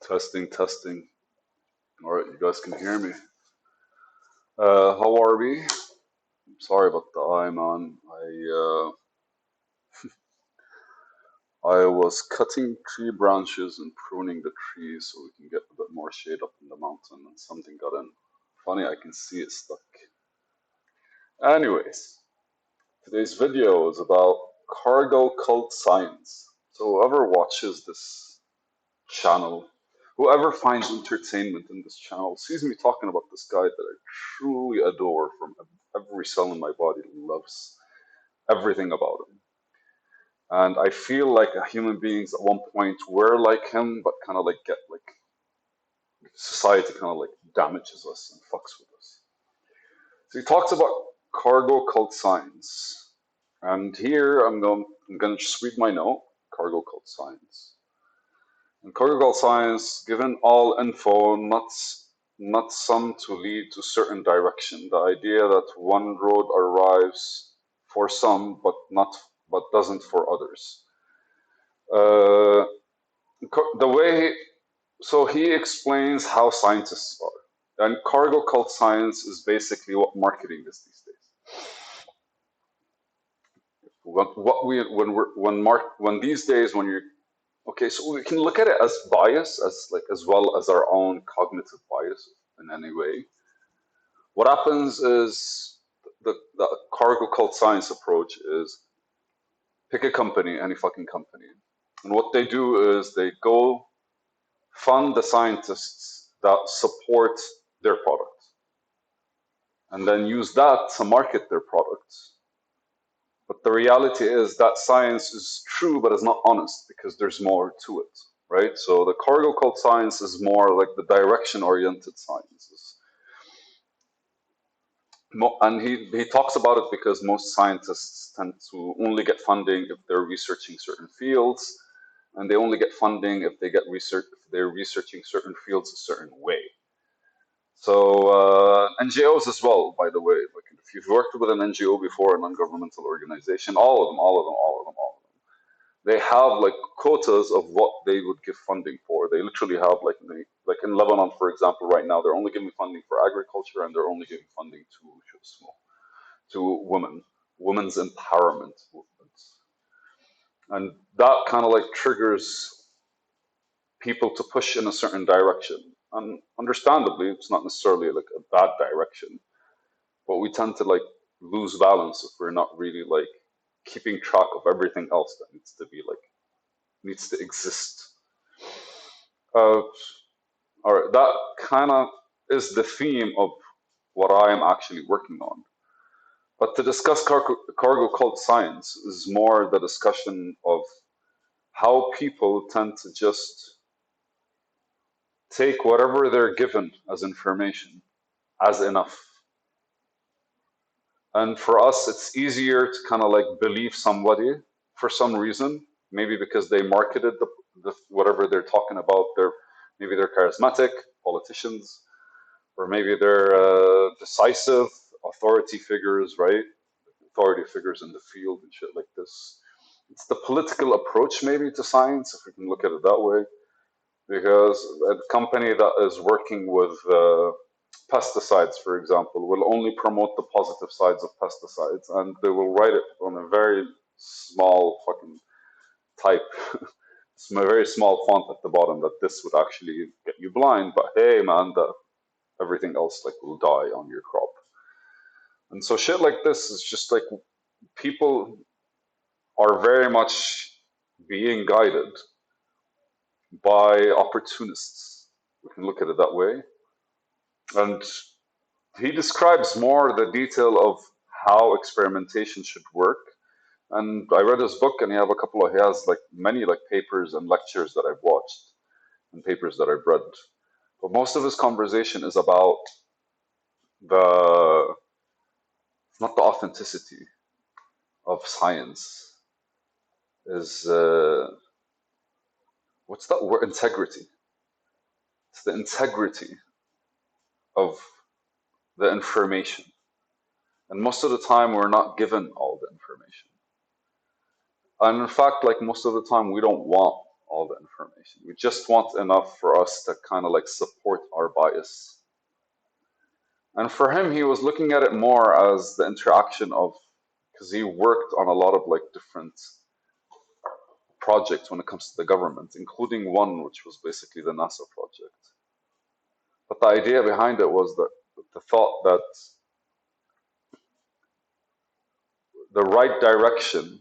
Testing, testing. All right, you guys can hear me. How are we? Sorry about the eye, man. I was cutting tree branches and pruning the trees so we can get a bit more shade up in the mountain, and something got in. Funny, I can see it stuck. Anyways, today's video is about cargo cult science. So whoever watches this channel, whoever finds entertainment in this channel, sees me talking about this guy that I truly adore from every cell in my body, loves everything about him. And I feel like human beings at one point were like him, but kind of like get like society kind of like damages us and fucks with us. So he talks about cargo cult science. And here I'm going to just read my note, cargo cult science. In cargo science, given all info, not some to lead to certain direction. The idea that one road arrives for some, but doesn't for others. Uh, the way so he explains how scientists are, and cargo cult science is basically what marketing is these days. What we when these days when you're okay, so we can look at it as bias, as well as our own cognitive bias in any way. What happens is the cargo cult science approach is pick a company, any fucking company, and what they do is they go fund the scientists that support their product, and then use that to market their products. But the reality is that science is true, but it's not honest because there's more to it, right? So the cargo cult science is more like the direction-oriented sciences. And he talks about it because most scientists tend to only get funding if they're researching certain fields, and they only get funding if they're researching certain fields a certain way. So NGOs as well, by the way. Like if you've worked with an NGO before, a non-governmental organization, all of them, they have like quotas of what they would give funding for. They literally have like in Lebanon, for example, right now they're only giving funding for agriculture, and they're only giving funding to women, women's empowerment movements, and that kind of like triggers people to push in a certain direction. And understandably, it's not necessarily like a bad direction, but we tend to like lose balance if we're not really like keeping track of everything else that needs to exist. Uh, all right, that kind of is the theme of what I am actually working on. But to discuss cargo cult science is more the discussion of how people tend to just take whatever they're given as information as enough. And for us, it's easier to kind of like believe somebody for some reason, maybe because they marketed whatever they're talking about. Maybe they're charismatic politicians, or maybe they're decisive authority figures, right? Authority figures in the field and shit like this. It's the political approach maybe to science, if we can look at it that way, because a company that is working with pesticides, for example, will only promote the positive sides of pesticides, and they will write it on a very small fucking type. It's a very small font at the bottom that this would actually get you blind, but hey, man, everything else like will die on your crop. And so shit like this is just like people are very much being guided by opportunists. We can look at it that way. And he describes more the detail of how experimentation should work. And I read his book, and he has like many like papers and lectures that I've watched and papers that I've read. But most of his conversation is about the not the authenticity of science, is what's that word? Integrity. It's the integrity of the information. And most of the time, we're not given all the information. And in fact, like most of the time, we don't want all the information. We just want enough for us to kind of like support our bias. And for him, he was looking at it more as the interaction of, because he worked on a lot of like different projects when it comes to the government, including one which was basically the NASA project. But the idea behind it was that the thought that the right direction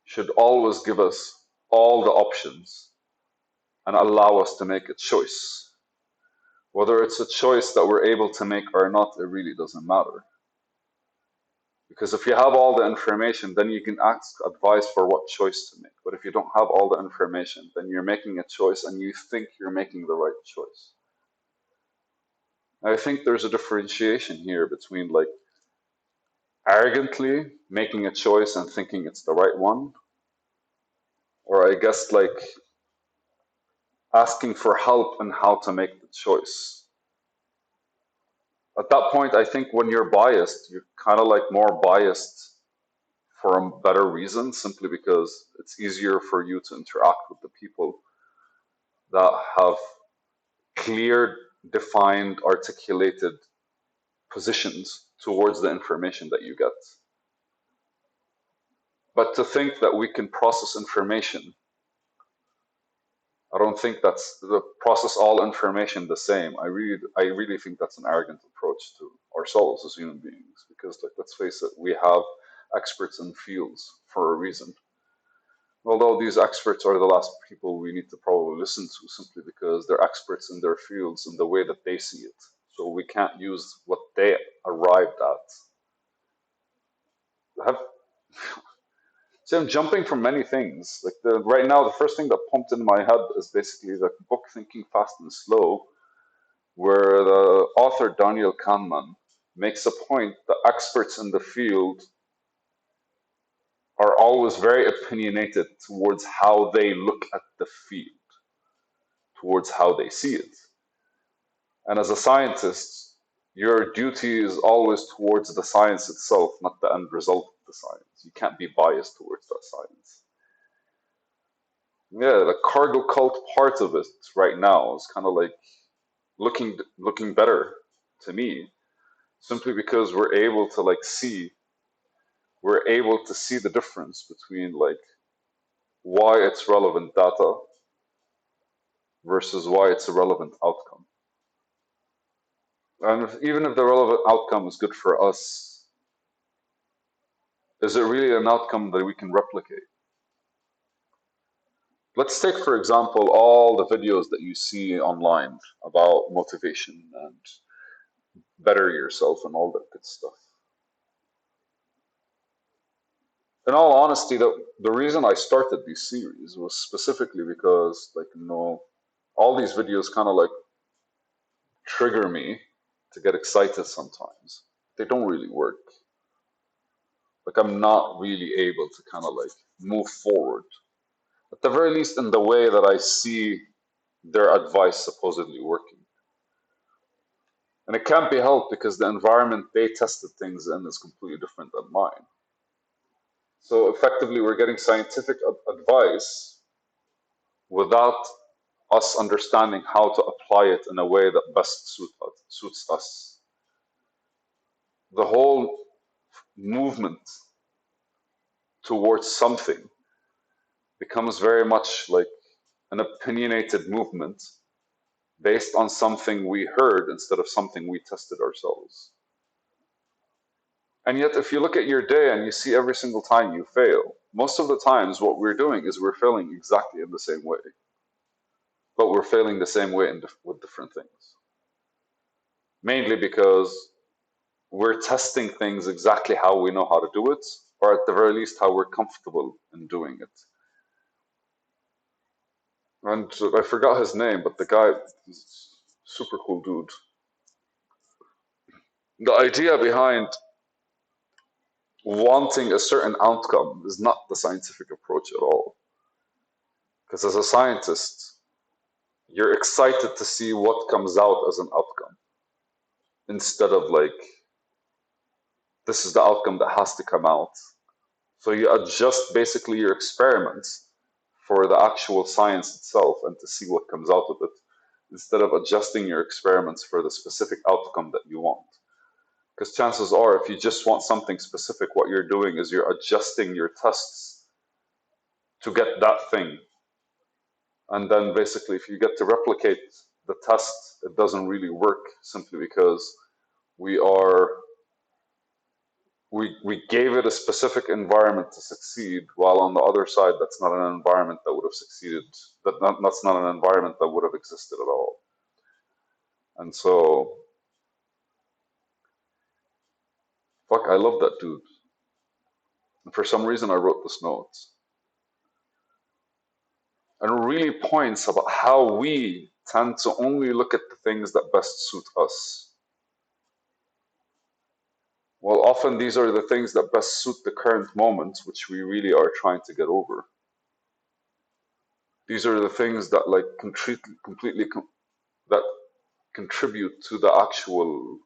should always give us all the options and allow us to make a choice. Whether it's a choice that we're able to make or not, it really doesn't matter. Because if you have all the information, then you can ask advice for what choice to make. But if you don't have all the information, then you're making a choice and you think you're making the right choice. I think there's a differentiation here between like arrogantly making a choice and thinking it's the right one, or I guess like asking for help in how to make the choice. At that point, I think when you're biased, you're kind of like more biased for a better reason, simply because it's easier for you to interact with the people that have clear, defined, articulated positions towards the information that you get. But to think that we can process information, I don't think that's the process all information the same. I really think that's an arrogant approach to ourselves as human beings, because like, let's face it, we have experts in fields for a reason. Although these experts are the last people we need to probably listen to, simply because they're experts in their fields in the way that they see it. So we can't use what they arrived at. See, I'm jumping from many things. Like right now, the first thing that pumped in my head is basically the book Thinking Fast and Slow, where the author Daniel Kahneman makes a point that experts in the field are always very opinionated towards how they look at the field, towards how they see it. And as a scientist, your duty is always towards the science itself, not the end result of the science. You can't be biased towards that science. Yeah, the cargo cult part of it right now is kind of like looking better to me, simply because we're able to see the difference between like why it's relevant data versus why it's a relevant outcome. And even if the relevant outcome is good for us, is it really an outcome that we can replicate? Let's take, for example, all the videos that you see online about motivation and better yourself and all that good stuff. In all honesty, the reason I started these series was specifically because, like, all these videos kind of like trigger me to get excited sometimes. They don't really work. Like, I'm not really able to kind of like move forward, at the very least in the way that I see their advice supposedly working. And it can't be helped because the environment they tested things in is completely different than mine. So effectively, we're getting scientific advice without us understanding how to apply it in a way that best suits us. The whole movement towards something becomes very much like an opinionated movement based on something we heard instead of something we tested ourselves. And yet, if you look at your day and you see every single time you fail, most of the times what we're doing is we're failing exactly in the same way, but we're failing the same way with different things. Mainly because we're testing things exactly how we know how to do it, or at the very least, how we're comfortable in doing it. And I forgot his name, but the guy, super cool dude. The idea behind wanting a certain outcome is not the scientific approach at all. Because as a scientist, you're excited to see what comes out as an outcome instead of like, this is the outcome that has to come out. So you adjust basically your experiments for the actual science itself and to see what comes out of it, instead of adjusting your experiments for the specific outcome that you want. Because chances are, if you just want something specific, what you're doing is you're adjusting your tests to get that thing. And then basically, if you get to replicate the test, it doesn't really work simply because we gave it a specific environment to succeed, while on the other side, that's not an environment that would have succeeded. That's not an environment that would have existed at all. And so, fuck, I love that dude. And for some reason, I wrote this note. And it really points about how we tend to only look at the things that best suit us. Well, often these are the things that best suit the current moment, which we really are trying to get over. These are the things that like completely that contribute to the actual,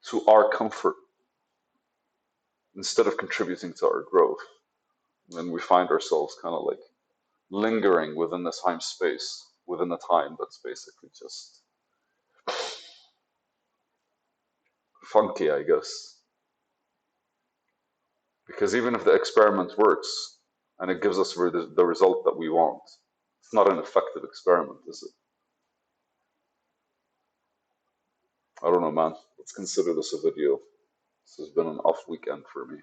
to our comfort instead of contributing to our growth. And we find ourselves kind of like lingering within this time space, within a time that's basically just funky, I guess. Because even if the experiment works and it gives us the result that we want, it's not an effective experiment, is it? I don't know, man. Let's consider this a video. This has been an off weekend for me.